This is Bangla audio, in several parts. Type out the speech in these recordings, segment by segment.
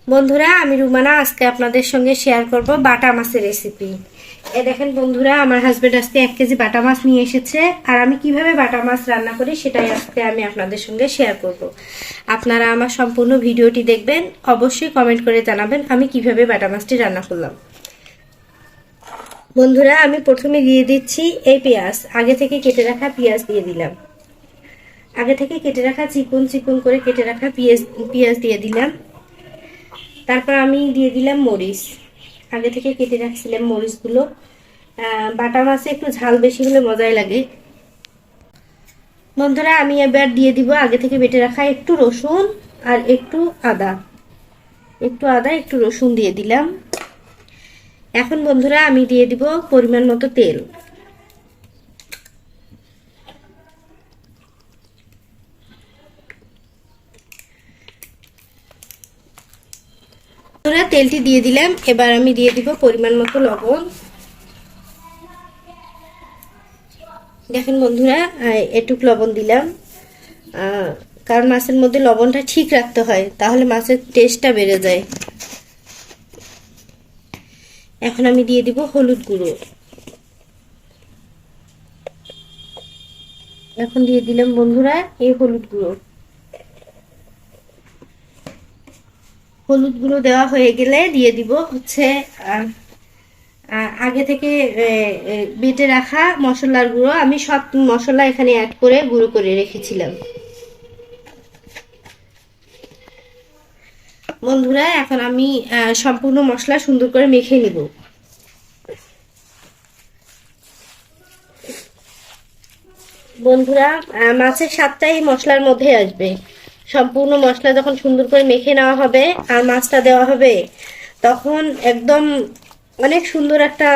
বন্ধুরা, আমি রুমানা আজকে আপনাদের সঙ্গে শেয়ার করব বাটা মাছের রেসিপি। দেখেন বন্ধুরা, আমার হাজবেন্ড আজকে 1 কেজি বাটা মাছ নিয়ে এসেছে, আর আমি কিভাবে বাটা মাছ রান্না করি সেটাই আজকে আমি আপনাদের সঙ্গে শেয়ার করব। আপনারা আমার সম্পূর্ণ ভিডিওটি দেখবেন, অবশ্যই কমেন্ট করে জানাবেন আমি কিভাবে বাটা মাছটি রান্না করলাম। বন্ধুরা, আমি প্রথমে দিয়ে দিচ্ছি এই পেঁয়াজ, আগে থেকে কেটে রাখা পেঁয়াজ দিয়ে দিলাম। আগে থেকে কেটে রাখা চিকন চিকন করে কেটে রাখা পেঁয়াজ দিয়ে দিলাম। তারপর আমি দিয়ে দিলাম মরিচ, আগে থেকে কেটে রাখছিলাম মরিচগুলো। বাটা মাছে একটু ঝাল বেশি হলে মজাই লাগে। বন্ধুরা, আমি এবার দিয়ে দিব আগে থেকে বেটে রাখা একটু রসুন আর একটু আদা, একটু রসুন দিয়ে দিলাম। এখন বন্ধুরা আমি দিয়ে দিব পরিমাণ মতো তেল। তেলটি দিয়ে দিলাম, এবার আমি দিয়ে দিব পরিমাণ মতো লবণ। দেখেন বন্ধুরা, এটুক লবণ দিলাম, কারণ মাছের মধ্যে লবণটা ঠিক রাখতে হয়, তাহলে মাছের টেস্টটা বেড়ে যায়। এখন আমি দিয়ে দিব হলুদ গুঁড়ো। এখন দিয়ে দিলাম বন্ধুরা এই হলুদ গুঁড়ো দেওয়া হয়ে গেলে দিয়ে দিব হচ্ছে আগে থেকে বেটে রাখা মশলার গুঁড়ো। আমি সব মশলা এখানে অ্যাড করে গুঁড়ো করে রেখেছিলাম। বন্ধুরা, এখন আমি সম্পূর্ণ মশলা সুন্দর করে মেখে নিব। বন্ধুরা, মাছের স্বাদটাই মশলার মধ্যে আসবে। সম্পূর্ণ মশলা যখন সুন্দর করে মেখে নেওয়া হবে আর মাছটা দেওয়া হবে, তখন একদম অনেক সুন্দর একটা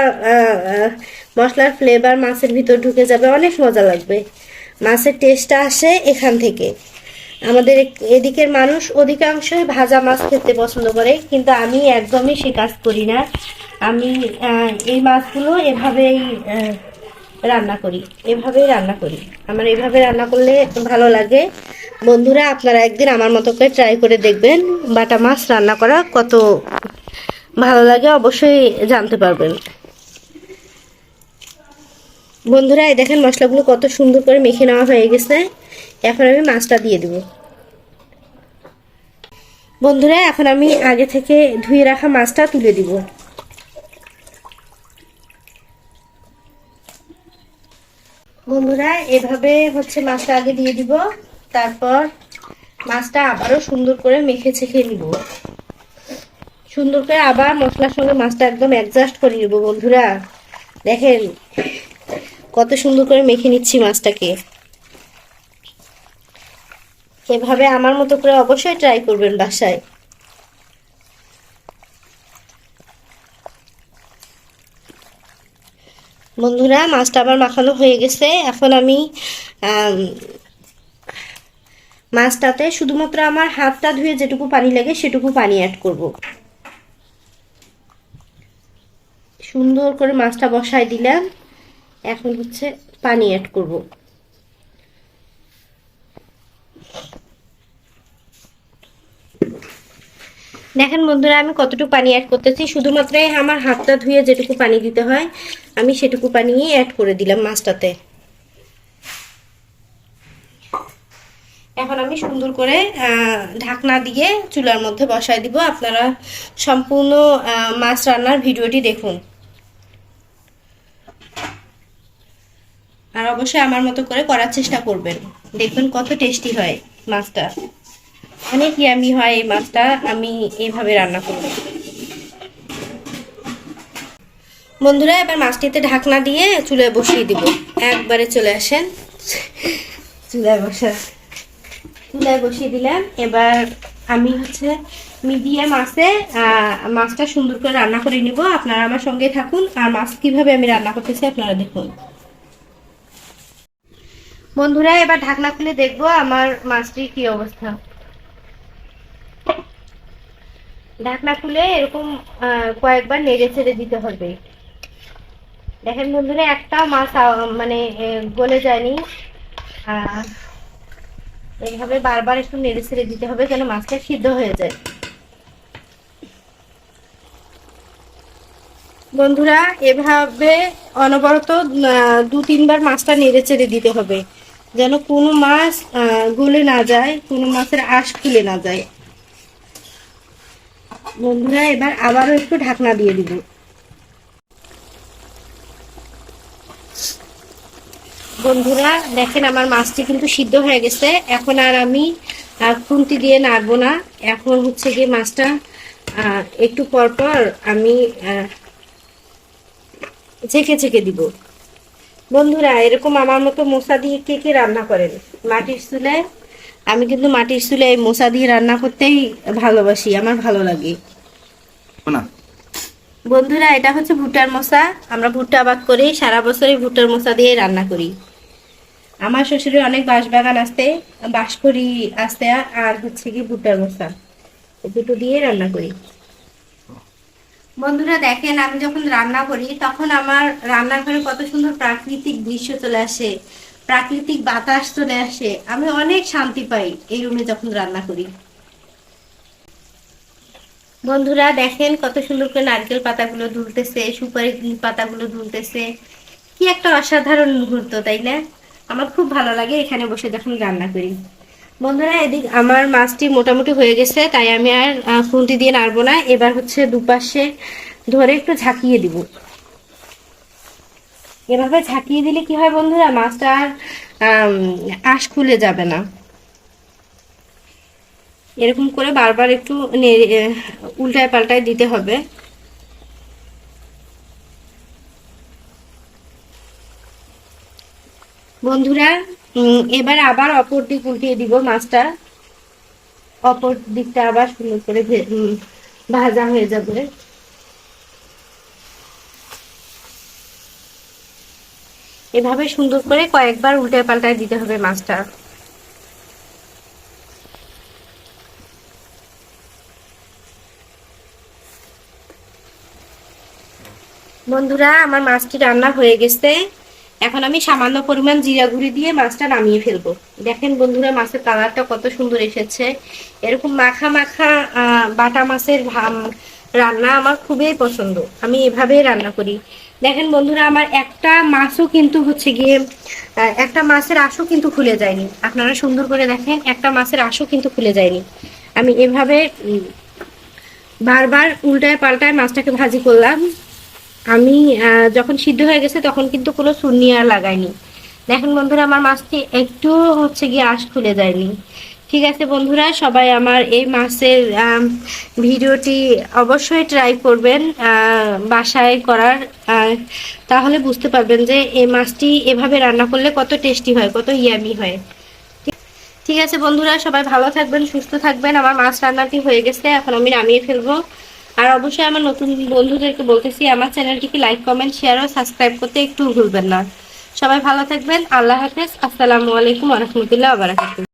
মশলার ফ্লেভার মাছের ভিতর ঢুকে যাবে, অনেক মজা লাগবে। মাছের টেস্টটা আসে এখান থেকে। আমাদের এদিকের মানুষ অধিকাংশই ভাজা মাছ খেতে পছন্দ করে, কিন্তু আমি একদমই সে কাজ করি না। আমি এই মাছগুলো এভাবেই রান্না করি। আমার এইভাবে রান্না করলে ভালো লাগে। বন্ধুরা, আপনারা একদিন আমার মতো করে ট্রাই করে দেখবেন বাটা মাছ রান্না করা কত ভালো লাগে, অবশ্যই জানতে পারবেন। বন্ধুরা, এই দেখেন মশলাগুলো কত সুন্দর করে মেখে নেওয়া হয়ে গেছে। এখন আমি মাছটা দিয়ে দেব। বন্ধুরা, এখন আমি আগে থেকে ধুয়ে রাখা মাছটা তুলে দিব। বন্ধুরা, এভাবে হচ্ছে মাছটা আগে দিয়ে দিব, তারপর মাছটা আবারও সুন্দর করে মেখে ছেঁকে নিব। সুন্দর করে আবার মশলার সঙ্গে মাছটা একদম অ্যাডজাস্ট করে নিব। বন্ধুরা দেখেন কত সুন্দর করে মেখে নিচ্ছি মাছটাকে। এভাবে আমার মতো করে অবশ্যই ট্রাই করবেন বাসায়। বন্ধুরা, মাছটা আবার মাখানো হয়ে গেছে। এখন আমি মাছটাতে শুধুমাত্র আমার হাতটা ধুয়ে যেটুকু পানি লাগে সেটুকু পানি অ্যাড করব। সুন্দর করে মাছটা বসাই দিলাম, এখন হচ্ছে পানি অ্যাড করব। দেখেন বন্ধুরা, আমি কতটুকু পানি অ্যাড করতেছি। শুধুমাত্র আমার হাতটা ধুয়ে যেটুকু পানি দিতে হয় আমি সেটুকু পানি অ্যাড করে দিলাম মাছটাতে। এখন আমি সুন্দর করে ঢাকনা দিয়ে চুলার মধ্যে বসাই দিব। আপনারা সম্পূর্ণ মাছ রান্নার ভিডিওটি দেখুন, আর অবশ্যই আমার মতো করে করার চেষ্টা করবেন। দেখবেন কত টেস্টি হয় মাছটা, অনেক ইয়ামি হয় এই মাছটা। আমি এইভাবে রান্না করব। বন্ধুরা, এবার মাছটিতে ঢাকনা দিয়ে চুলায় বসিয়ে দিব। একবারে চলে আসেন, চুলায় বসিয়ে দিলাম। এবার আমি হচ্ছে মিডিয়াম আছে মাছটা সুন্দর করে রান্না করে নিব। আপনারা আমার সঙ্গে থাকুন, আর মাছ কিভাবে আমি রান্না করতেছি আপনারা দেখুন। বন্ধুরা, এবার ঢাকনা খুলে দেখবো আমার মাছটির কি অবস্থা। ঢাকনা খুলে এরকম কয়েকবার নেড়ে ছেড়ে দিতে হবে। দেখেন বন্ধুরা, একটা মাছ মানে গলে যায়নি। এইভাবে বারবার একটু নেড়ে ছেড়ে দিতে হবে যেন মাছটা সিদ্ধ হয়ে যায়। বন্ধুরা এভাবে অনবরত 2-3 বার মাছটা নেড়ে চেড়ে দিতে হবে, যেন কোনো মাছ গলে না যায়, কোনো মাছের আঁশ খুলে না যায়। বন্ধুরা এবার আবারও একটু ঢাকনা দিয়ে দিব। বন্ধুরা দেখেন আমার মাছটি কিন্তু সিদ্ধ হয়ে গেছে। এখন আর আমি খুন্তি দিয়ে নাড়বো না। এখন হচ্ছে গিয়ে মাছটা একটু পর পর আমি ছেঁকে ছেঁকে দিব। বন্ধুরা এরকম আমার মতো মোচা দিয়ে কে কে রান্না করেন মাটির চুলায়? আমি কিন্তু মাটির চুলায় মোচা দিয়ে রান্না করতেই ভালোবাসি, আমার ভালো লাগে। বন্ধুরা এটা হচ্ছে ভুট্টার মোচা। আমরা ভুট্টা আবাদ করি, সারা বছরই ভুট্টার মোচা দিয়ে রান্না করি। আমার শ্বশুরের অনেক বাঁশ বাগান আছে, বাঁশকড়ি আছে, আর হচ্ছে কি ভুট্টার মোচা, দুটো দিয়ে রান্না করি। বন্ধুরা দেখেন আমি যখন রান্না করি তখন আমার রান্নাঘরে কত সুন্দর প্রাকৃতিক দৃশ্য চলে আসে, প্রাকৃতিক বাতাস চলে আসে। আমি অনেক শান্তি পাই এই রুমে যখন রান্না করি। বন্ধুরা দেখেন কত সুন্দর করে নারকেল পাতাগুলো ধুলতেছে, সুপারি পাতাগুলো ধুলতেছে। কি একটা অসাধারণ মুহূর্ত, তাই না? আমার খুব ভালো লাগে এখানে বসে যখন রান্না করি। বন্ধুরা এদিক আমার মাছটি মোটামুটি হয়ে গেছে, তাই আমি আর খুন্তি দিয়ে নাড়বো না। এবার হচ্ছে দুপাশে ধরে একটু ঝাঁকিয়ে দিব। এভাবে ঝাঁকিয়ে দিলে কি হয় বন্ধুরা, মাছটা আর আঁশ খুলে যাবে না। এরকম করে বারবার একটু উল্টায় পাল্টায় দিতে হবে। বন্ধুরা এবার আবার অপর দিক উল্টিয়ে দিব মাছটা, অপর দিকটা আবার সুন্দর করে ভাজা হয়ে যাবে। এভাবে সুন্দর করে কয়েকবার উল্টায় পাল্টায় দিতে হবে মাছটা। বন্ধুরা আমার মাছটি রান্না হয়ে গেছে। এখন আমি সামান্য পরিমাণ জিরা গুঁড়ি দিয়ে মাছটা নামিয়ে ফেলবো। দেখেন বন্ধুরা মাছের কালারটা কত সুন্দর এসেছে। এরকম মাখা মাখা বাটা মাছের রান্না আমার খুবই পছন্দ, আমি এভাবেই রান্না করি। দেখেন বন্ধুরা আমার একটা মাছও কিন্তু হচ্ছে গিয়ে একটা মাছের আঁশও কিন্তু খুলে যায়নি। আপনারা সুন্দর করে দেখেন, একটা মাছের আঁশও কিন্তু খুলে যায়নি। আমি এভাবে বারবার উল্টায় পাল্টায় মাছটাকে ভাজি করলাম। আমি যখন সিদ্ধ হয়ে গেছে তখন কিন্তু কোনো চুন্নি আর লাগাইনি। দেখেন বন্ধুরা আমার মাছটি একটু হচ্ছে গিয়ে আঁশ খুলে যায়নি। ঠিক আছে বন্ধুরা, সবাই আমার এই মাছের ভিডিওটি অবশ্যই ট্রাই করবেন বাসায় করার, তাহলে বুঝতে পারবেন যে এই মাছটি এভাবে রান্না করলে কত টেস্টি হয়, কত ইয়ামি হয়। ঠিক আছে বন্ধুরা, সবাই ভালো থাকবেন, সুস্থ থাকবেন। আমার মাছ রান্নাটি হয়ে গেছে, এখন আমি নামিয়ে ফেলবো। আর অবশ্যই আমার নতুন বন্ধুদেরকে বলতেছি আমার চ্যানেলটিকে লাইক, কমেন্ট, শেয়ার ও সাবস্ক্রাইব করতে একটু ভুলবেন না। সবাই ভালো থাকবেন। আল্লাহ হাফেজ। আসসালামু আলাইকুম ওয়া রাহমাতুল্লাহি ওয়া বারাকাতুহু।